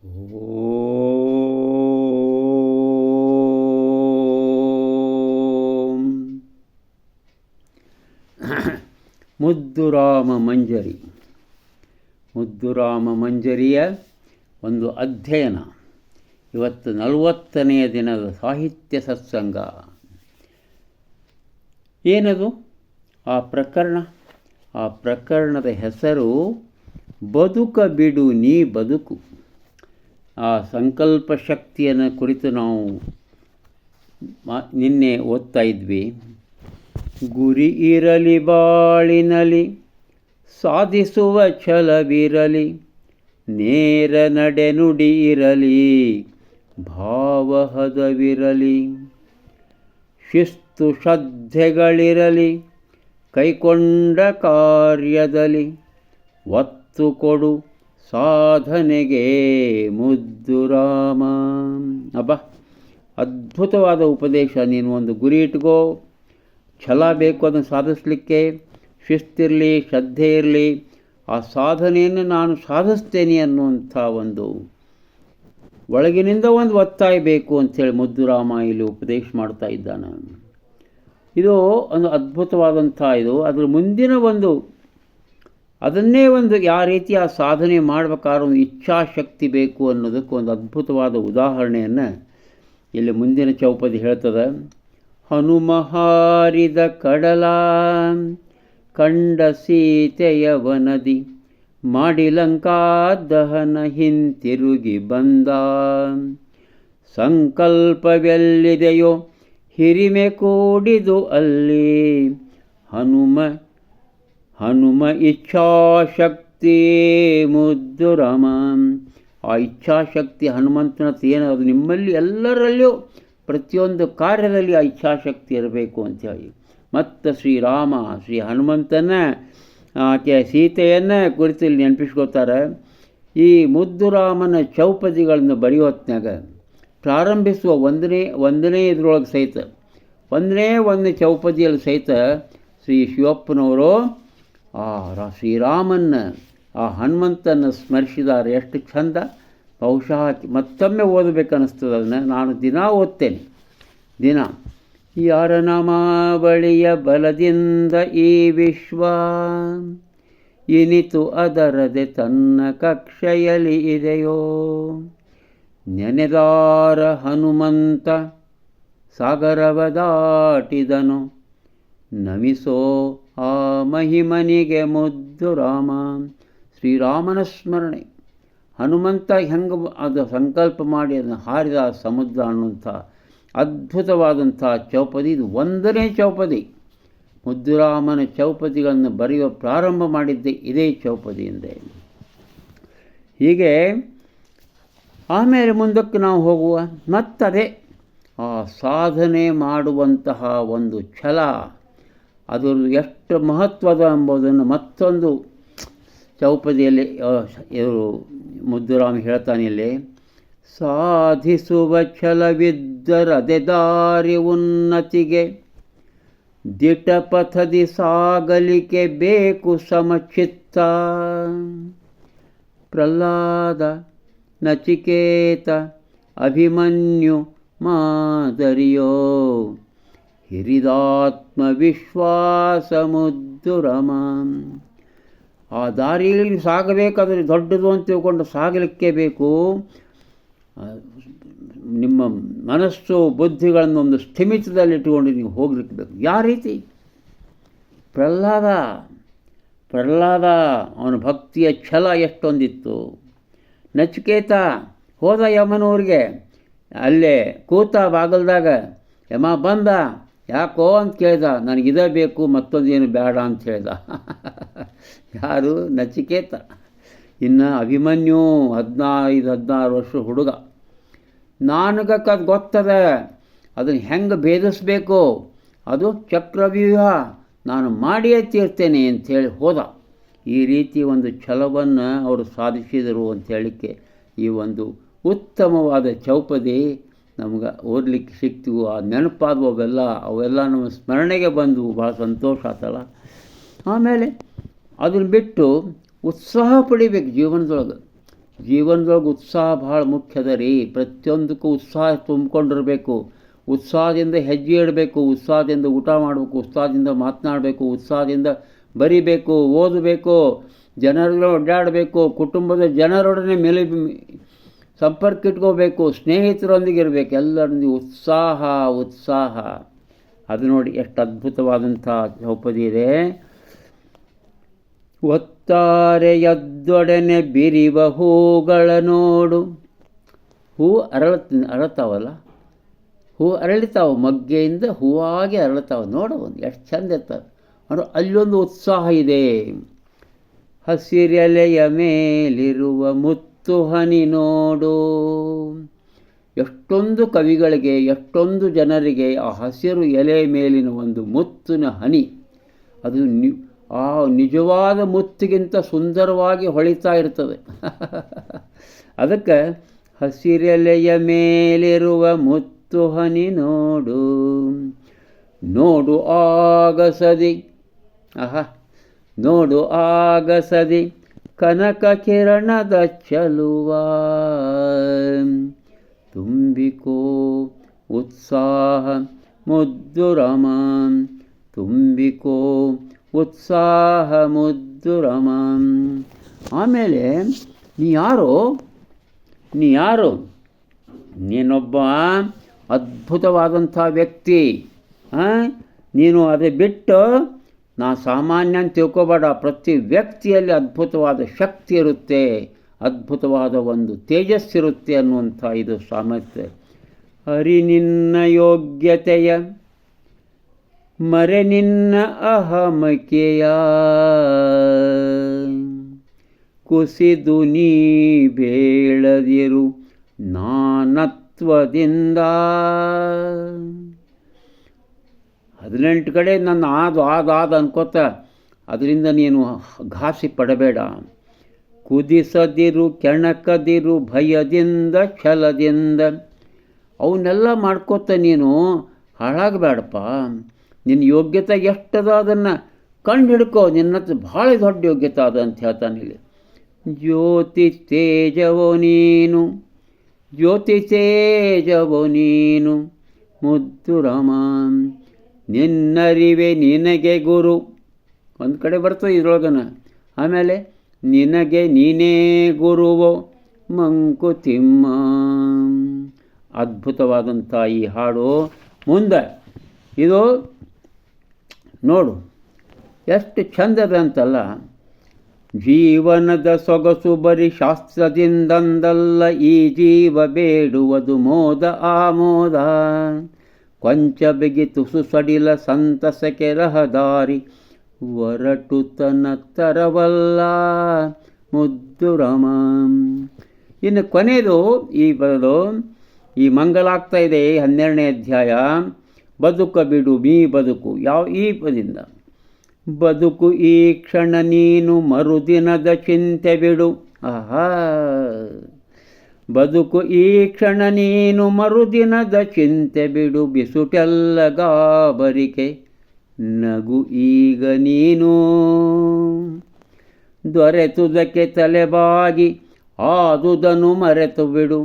ಓಂ ಮುದ್ದುರಾಮ ಮಂಜರಿ. ಮುದ್ದುರಾಮ ಮಂಜರಿಯ ಒಂದು ಅಧ್ಯಯನ. ಇವತ್ತು 40ನೆಯ ದಿನದ ಸಾಹಿತ್ಯ ಸತ್ಸಂಗ. ಏನದು ಆ ಪ್ರಕರಣ? ಆ ಪ್ರಕರಣದ ಹೆಸರು ಬದುಕ ಬಿಡು ನೀ ಬದುಕು. ಆ ಸಂಕಲ್ಪ ಶಕ್ತಿಯನ್ನು ಕುರಿತು ನಾವು ನಿನ್ನೆ ಓದ್ತಾ ಇದ್ವಿ. ಗುರಿ ಇರಲಿ ಬಾಳಿನಲಿ, ಸಾಧಿಸುವ ಛಲವಿರಲಿ, ನೇರ ನಡೆನುಡಿ ಇರಲಿ, ಭಾವಹದವಿರಲಿ, ಶಿಸ್ತು ಶ್ರದ್ಧೆಗಳಿರಲಿ, ಕೈಕೊಂಡ ಕಾರ್ಯದಲ್ಲಿ ಒತ್ತು ಕೊಡು ಸಾಧನೆಗೆ ಮುದ್ದುರಾಮ. ಅಬ್ಬಾ, ಅದ್ಭುತವಾದ ಉಪದೇಶ. ನೀನು ಒಂದು ಗುರಿ ಇಟ್ಕೋ, ಛಲ ಬೇಕು ಅದನ್ನು ಸಾಧಿಸಲಿಕ್ಕೆ, ಶಿಸ್ತಿರಲಿ, ಶ್ರದ್ಧೆ ಇರಲಿ, ಆ ಸಾಧನೆಯನ್ನು ನಾನು ಸಾಧಿಸ್ತೇನೆ ಅನ್ನುವಂಥ ಒಂದು ಒಳಗಿನಿಂದ ಒಂದು ಒತ್ತಾಯ ಬೇಕು ಅಂಥೇಳಿ ಮುದ್ದುರಾಮ ಇಲ್ಲಿ ಉಪದೇಶ ಮಾಡ್ತಾ ಇದ್ದಾನೆ. ಇದು ಒಂದು ಅದ್ಭುತವಾದಂಥ ಇದು. ಅದರ ಮುಂದಿನ ಒಂದು ಅದನ್ನೇ ಒಂದು ಯಾವ ರೀತಿ ಆ ಸಾಧನೆ ಮಾಡಬೇಕಾದ್ರೆ ಒಂದು ಇಚ್ಛಾಶಕ್ತಿ ಬೇಕು ಅನ್ನೋದಕ್ಕೆ ಒಂದು ಅದ್ಭುತವಾದ ಉದಾಹರಣೆಯನ್ನು ಇಲ್ಲಿ ಮುಂದಿನ ಚೌಪದಿ ಹೇಳ್ತದೆ. ಹನುಮ ಹಾರಿದ ಕಡಲ, ಕಂಡ ಸೀತೆಯ ವನದಿ, ಮಾಡಿ ಲಂಕಾ ದಹನ ಹಿಂತಿರುಗಿ ಬಂದ. ಸಂಕಲ್ಪವೆಲ್ಲಿದೆಯೋ ಹಿರಿಮೆ ಕೂಡಿದು ಅಲ್ಲಿ, ಹನುಮ ಇಚ್ಛಾಶಕ್ತಿ ಮುದ್ದುರಾಮ. ಆ ಇಚ್ಛಾಶಕ್ತಿ ಹನುಮಂತನತ್ರ ಏನು, ಅದು ನಿಮ್ಮಲ್ಲಿ ಎಲ್ಲರಲ್ಲಿಯೂ ಪ್ರತಿಯೊಂದು ಕಾರ್ಯದಲ್ಲಿ ಆ ಇಚ್ಛಾಶಕ್ತಿ ಇರಬೇಕು ಅಂಥೇಳಿ. ಮತ್ತು ಶ್ರೀರಾಮ ಶ್ರೀ ಹನುಮಂತನ ಆಕೆ ಸೀತೆಯನ್ನು ಕುರಿತು ಇಲ್ಲಿ ನೆನಪಿಸ್ಕೋತಾರೆ. ಈ ಮುದ್ದುರಾಮನ ಚೌಪದಿಗಳನ್ನು ಬರೆಯೋ ಹೊತ್ನಾಗ ಪ್ರಾರಂಭಿಸುವ ಒಂದನೇ ಇದರೊಳಗೆ ಸಹಿತ ಒಂದನೇ ಚೌಪದಿಯಲ್ಲಿ ಸಹಿತ ಶ್ರೀ ಶಿವಪ್ಪನವರು ಶ್ರೀರಾಮನ್ನ ಆ ಹನುಮಂತನ ಸ್ಮರಿಸಿದ್ದಾರೆ. ಎಷ್ಟು ಚಂದ. ಬಹುಶಃ ಮತ್ತೊಮ್ಮೆ ಓದಬೇಕನ್ನಿಸ್ತದೆ ಅದನ್ನು. ನಾನು ದಿನ ಓದ್ತೇನೆ. ದಿನ ಯಾರ ನಾಮಾವಳಿಯ ಬಲದಿಂದ ಈ ವಿಶ್ವ ಇನಿತು ಅದರದೆ ತನ್ನ ಕಕ್ಷೆಯಲ್ಲಿ ಇದೆಯೋ, ನೆನೆದಾರ ಹನುಮಂತ ಸಾಗರವ ದಾಟಿದನು, ನಮಿಸೋ ಆ ಮಹಿಮನಿಗೆ ಮುದ್ದುರಾಮ. ಶ್ರೀರಾಮನ ಸ್ಮರಣೆ. ಹನುಮಂತ ಹೆಂಗೆ ಅದು ಸಂಕಲ್ಪ ಮಾಡಿ ಅದನ್ನು ಹಾರಿದ ಸಮುದ್ರ ಅನ್ನುವಂಥ ಅದ್ಭುತವಾದಂಥ ಚೌಪದಿ. ಇದು ಒಂದನೇ ಚೌಪದಿ. ಮುದ್ದುರಾಮನ ಚೌಪದಿಗಳನ್ನು ಬರೆಯುವ ಪ್ರಾರಂಭ ಮಾಡಿದ್ದೆ ಇದೇ ಚೌಪದಿಯಿಂದ. ಹೀಗೆ ಆಮೇಲೆ ಮುಂದಕ್ಕೆ ನಾವು ಹೋಗುವ ಮತ್ತದೇ ಆ ಸಾಧನೆ ಮಾಡುವಂತಹ ಒಂದು ಛಲ, ಅದು ಎಷ್ಟು ಮಹತ್ವದ ಎಂಬುದನ್ನು ಮತ್ತೊಂದು ಚೌಪದಿಯಲ್ಲಿ ಇವರು ಮುದ್ದುರಾಮ ಹೇಳ್ತಾನೆ ಇಲ್ಲಿ. ಸಾಧಿಸುವ ಛಲವಿದ್ದರದೆ ದಾರಿ ಉನ್ನತಿಗೆ, ದಿಟಪಥದಿ ಸಾಗಲಿಕೆ ಬೇಕು ಸಮಚಿತ್ತ. ಪ್ರಹ್ಲಾದ ನಚಿಕೇತ ಅಭಿಮನ್ಯು ಮಾದರಿಯೋ, ಹಿರಿದಾತ್ಮವಿಶ್ವಾಸ ಮುದ್ದುರಾಮ. ಆ ದಾರಿಯಲ್ಲಿ ಸಾಗಬೇಕಾದ್ರೆ ದೊಡ್ಡದು ಅಂತ ತಿಳ್ಕೊಂಡು ಸಾಗಲಿಕ್ಕೆ ಬೇಕು. ನಿಮ್ಮ ಮನಸ್ಸು ಬುದ್ಧಿಗಳನ್ನು ಒಂದು ಸ್ಥಿಮಿತದಲ್ಲಿಟ್ಟುಕೊಂಡು ನೀವು ಹೋಗ್ಲಿಕ್ಕೆ ಬೇಕು. ಯಾವ ರೀತಿ? ಪ್ರಹ್ಲಾದ ಅವನ ಭಕ್ತಿಯ ಛಲ ಎಷ್ಟೊಂದಿತ್ತು. ನಚಿಕೇತ ಹೋದ ಯಮನೂರಿಗೆ, ಅಲ್ಲೇ ಕೂತ ಬಾಗಲ್ದಾಗ, ಯಮ ಬಂದ, ಯಾಕೋ ಅಂತ ಕೇಳ್ದ. ನನಗಿದೇ ಬೇಕು, ಮತ್ತೊಂದೇನು ಬೇಡ ಅಂತ ಹೇಳ್ದ. ಯಾರು? ನಚಿಕೇತ. ಇನ್ನು ಅಭಿಮನ್ಯು 15-16 ವರ್ಷ ಹುಡುಗ. ನನಗಕ್ಕೆ ಅದು ಗೊತ್ತದೆ, ಅದನ್ನು ಹೆಂಗೆ ಭೇದಿಸಬೇಕು, ಅದು ಚಕ್ರವ್ಯೂಹ, ನಾನು ಮಾಡಿಯೇ ತೀರ್ತೇನೆ ಅಂಥೇಳಿ ಹೋದ. ಈ ರೀತಿ ಒಂದು ಛಲವನ್ನು ಅವರು ಸಾಧಿಸಿದರು ಅಂಥೇಳಲಿಕ್ಕೆ ಈ ಒಂದು ಉತ್ತಮವಾದ ಚೌಪದಿ ನಮ್ಗೆ ಓದಲಿಕ್ಕೆ ಸಿಕ್ತಿವು. ಆ ನೆನಪಾದವು ಅವೆಲ್ಲ ನಮ್ಮ ಸ್ಮರಣೆಗೆ ಬಂದವು. ಭಾಳ ಸಂತೋಷ ಆತಲ್ಲ. ಆಮೇಲೆ ಅದನ್ನು ಬಿಟ್ಟು ಉತ್ಸಾಹ ಪಡಿಬೇಕು ಜೀವನದೊಳಗೆ. ಜೀವನದೊಳಗೆ ಉತ್ಸಾಹ ಭಾಳ ಮುಖ್ಯದ ರೀ. ಪ್ರತಿಯೊಂದಕ್ಕೂ ಉತ್ಸಾಹ ತುಂಬಿಕೊಂಡಿರಬೇಕು. ಉತ್ಸಾಹದಿಂದ ಹೆಜ್ಜೆ ಇಡಬೇಕು, ಉತ್ಸಾಹದಿಂದ ಊಟ ಮಾಡಬೇಕು, ಉತ್ಸಾಹದಿಂದ ಮಾತನಾಡಬೇಕು, ಉತ್ಸಾಹದಿಂದ ಬರಿಬೇಕು, ಓದಬೇಕು, ಜನರೊಡನೆ ಒಡ್ಡಾಡಬೇಕು, ಕುಟುಂಬದ ಜನರೊಡನೆ ಸಂಪರ್ಕ ಇಟ್ಕೋಬೇಕು, ಸ್ನೇಹಿತರೊಂದಿಗೆ ಇರಬೇಕು, ಎಲ್ಲರೊಂದಿಗೆ ಉತ್ಸಾಹ ಉತ್ಸಾಹ. ಅದು ನೋಡಿ ಎಷ್ಟು ಅದ್ಭುತವಾದಂಥ ಚೌಪದಿ ಇದೆ. ಒತ್ತಾರೆ ಎದ್ದೊಡನೆ ಬಿರಿವ ಹೂಗಳ ನೋಡು. ಹೂ ಅರಳ್ತಾವಲ್ಲ, ಹೂ ಅರಳಿತಾವೆ, ಮಗ್ಗೆಯಿಂದ ಹೂವಾಗಿ ಅರಳ್ತಾವೆ. ನೋಡೋದು ಎಷ್ಟು ಚಂದ ಇರ್ತವೆ. ಅಂದರೆ ಅಲ್ಲೊಂದು ಉತ್ಸಾಹ ಇದೆ. ಹಸಿರೆಲೆಯ ಮೇಲಿರುವ ಮುತ್ತು ಹನಿ ನೋಡು. ಎಷ್ಟೊಂದು ಕವಿಗಳಿಗೆ, ಎಷ್ಟೊಂದು ಜನರಿಗೆ ಆ ಹಸಿರು ಎಲೆ ಮೇಲಿನ ಒಂದು ಮುತ್ತಿನ ಹನಿ, ಅದು ಆ ನಿಜವಾದ ಮುತ್ತಿಗಿಂತ ಸುಂದರವಾಗಿ ಹೊಳಿತಾ ಇರ್ತದೆ. ಅದಕ್ಕೆ ಹಸಿರೆಲೆಯ ಮೇಲಿರುವ ಮುತ್ತು ಹನಿ ನೋಡು, ನೋಡು ಆಗಸದಿ, ನೋಡು ಆಗಸದಿ ಕನಕ ಕಿರಣದ ಚಲುವ. ತುಂಬಿಕೋ ಉತ್ಸಾಹ ಮುದ್ದು ರಮ, ತುಂಬಿಕೋ ಉತ್ಸಾಹ ಮುದ್ದು ರಮ. ಆಮೇಲೆ ನೀ ಯಾರು? ನೀನೊಬ್ಬ ಅದ್ಭುತವಾದಂಥ ವ್ಯಕ್ತಿ. ನೀನು ಅದೇ ಬಿಟ್ಟು ನಾ ಸಾಮಾನ್ಯ ಅಂತ ತಿಳ್ಕೊಬೇಡ. ಪ್ರತಿ ವ್ಯಕ್ತಿಯಲ್ಲಿ ಅದ್ಭುತವಾದ ಶಕ್ತಿ ಇರುತ್ತೆ, ಅದ್ಭುತವಾದ ಒಂದು ತೇಜಸ್ಸಿರುತ್ತೆ ಅನ್ನುವಂಥ ಇದು ಸಾಮರ್ಥ್ಯ. ಹರಿ ನಿನ್ನ ಯೋಗ್ಯತೆಯ ಮರೆ ನಿನ್ನ ಅಹಮಕೆಯ, ಕುಸಿದು ನೀ ಬೇಳದಿರು ನಾನತ್ವದಿಂದ. 18 ಕಡೆ ನನ್ನ ಆದ ಅನ್ಕೋತ ಅದರಿಂದ ನೀನು ಘಾಸಿ ಪಡಬೇಡ. ಕುದಿಸದಿರು ಕೆಣಕದಿರು ಭಯದಿಂದ ಛಲದಿಂದ. ಅವನ್ನೆಲ್ಲ ಮಾಡ್ಕೋತ ನೀನು ಹಾಳಾಗಬೇಡಪ್ಪ. ನಿನ್ನ ಯೋಗ್ಯತೆ ಎಷ್ಟದ ಅದನ್ನು ಕಂಡು ಹಿಡ್ಕೋ. ನಿನ್ನತ್ರ ಭಾಳ ದೊಡ್ಡ ಯೋಗ್ಯತೆ ಅದ ಅಂತ ಹೇಳ್ತಾನೆ ಇಲ್ಲಿ. ಜ್ಯೋತಿ ತೇಜವೋ ನೀನು, ಜ್ಯೋತಿ ತೇಜವೋ ನೀನು ಮುದ್ದು ರಾಮ. ನಿನ್ನರಿವೆ ನಿನಗೆ ಗುರು, ಒಂದು ಕಡೆ ಬರ್ತದೆ ಇದ್ರೊಳಗನ. ಆಮೇಲೆ ನಿನಗೆ ನೀನೇ ಗುರುವೋ ಮಂಕುತಿಮ್ಮ. ಅದ್ಭುತವಾದಂಥ ಈ ಹಾಡು ಮುಂದೆ ಇದು ನೋಡು ಎಷ್ಟು ಚಂದದ ಅಂತಲ್ಲ. ಜೀವನದ ಸೊಗಸು ಬರಿ ಶಾಸ್ತ್ರದಿಂದಂದಲ್ಲ, ಈ ಜೀವ ಬೇಡುವುದು ಮೋದ ಆಮೋದ. ಕೊಂಚ ಬಿಗಿತು ಸುಸಡಿಲ ಸಂತಸಕ್ಕೆ ರಹದಾರಿ, ಹೊರಟುತನ ತರವಲ್ಲ ಮುದ್ದು ರಮ. ಇನ್ನು ಕೊನೆಯದು ಈ ಬರೋದು ಈ ಮಂಗಲಾಗ್ತಾ ಇದೆ 12ನೇ ಅಧ್ಯಾಯ. ಬದುಕ ಬಿಡು ಮೀ ಬದುಕು. ಈ ಪದಿಂದ ಬದುಕು ಈ ಕ್ಷಣ ನೀನು ಮರುದಿನದ ಚಿಂತೆ ಬಿಡು. ಬದುಕು ಈ ಕ್ಷಣ ನೀನು ಮರುದಿನದ ಚಿಂತೆ ಬಿಡು. ಬಿಸುಟೆಲ್ಲ ಗಾಬರಿಕೆ ನಗು ಈಗ ನೀನು. ದೊರೆತುದಕ್ಕೆ ತಲೆಬಾಗಿ ಆದುದನ್ನು ಮರೆತು ಬಿಡು.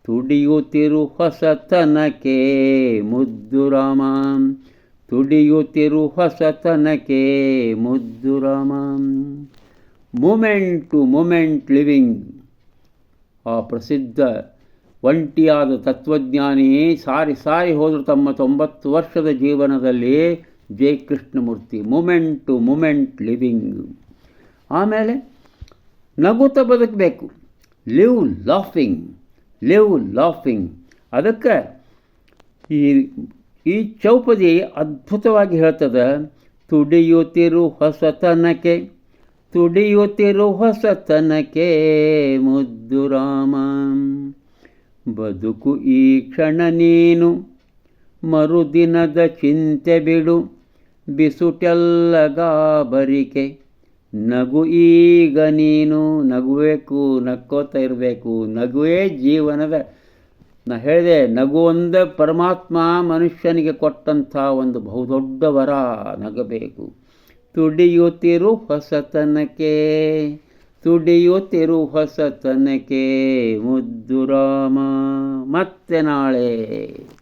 ತುಡಿಯುತ್ತಿರು ಹೊಸತನಕ್ಕೆ ಮುದ್ದು ರಾಮ, ತುಡಿಯುತ್ತಿರು ಹೊಸತನಕ್ಕೆ ಮುದ್ದು Rama. Moment to moment living. ಆ ಪ್ರಸಿದ್ಧ ಒಂಟಿಯಾದ ತತ್ವಜ್ಞಾನಿ ಸಾರಿ ಹೋದರು ತಮ್ಮ 90 ವರ್ಷದ ಜೀವನದಲ್ಲಿ J Krishnamurti. Moment to moment living. ಆಮೇಲೆ ನಗುತ್ತಾ ಬದುಕಬೇಕು. Live laughing. ಅದಕ್ಕೆ ಈ ಚೌಪದಿ ಅದ್ಭುತವಾಗಿ ಹೇಳ್ತದೆ. ತುಡಿಯುತ್ತಿರು ಹೊಸತನಕ್ಕೆ, ತುಡಿಯುತ್ತಿರು ಹೊಸತನಕ್ಕೆ ಮುದ್ದು ರಾಮ. ಬದುಕು ಈ ಕ್ಷಣ ನೀನು ಮರುದಿನದ ಚಿಂತೆ ಬಿಡು. ಬಿಸುಟೆಲ್ಲ ಗಾಬರಿಕೆ ನಗು ಈಗ ನೀನು. ನಗುಬೇಕು, ನಕ್ಕೋತಾ ಇರಬೇಕು. ನಗುವೇ ಜೀವನದ, ನಾ ಹೇಳಿದೆ, ನಗು ಒಂದೇ ಪರಮಾತ್ಮ ಮನುಷ್ಯನಿಗೆ ಕೊಟ್ಟಂಥ ಒಂದು ಬಹುದೊಡ್ಡ ವರ. ನಗಬೇಕು. ತುಡಿಯುತ್ತಿರು ಹೊಸತನಕ್ಕೆ. ತುಡಿಯುತ್ತಿರು ಹೊಸತನಕ್ಕೆ ಮುದ್ದು ರಾಮ. ಮತ್ತೆ ನಾಳೆ.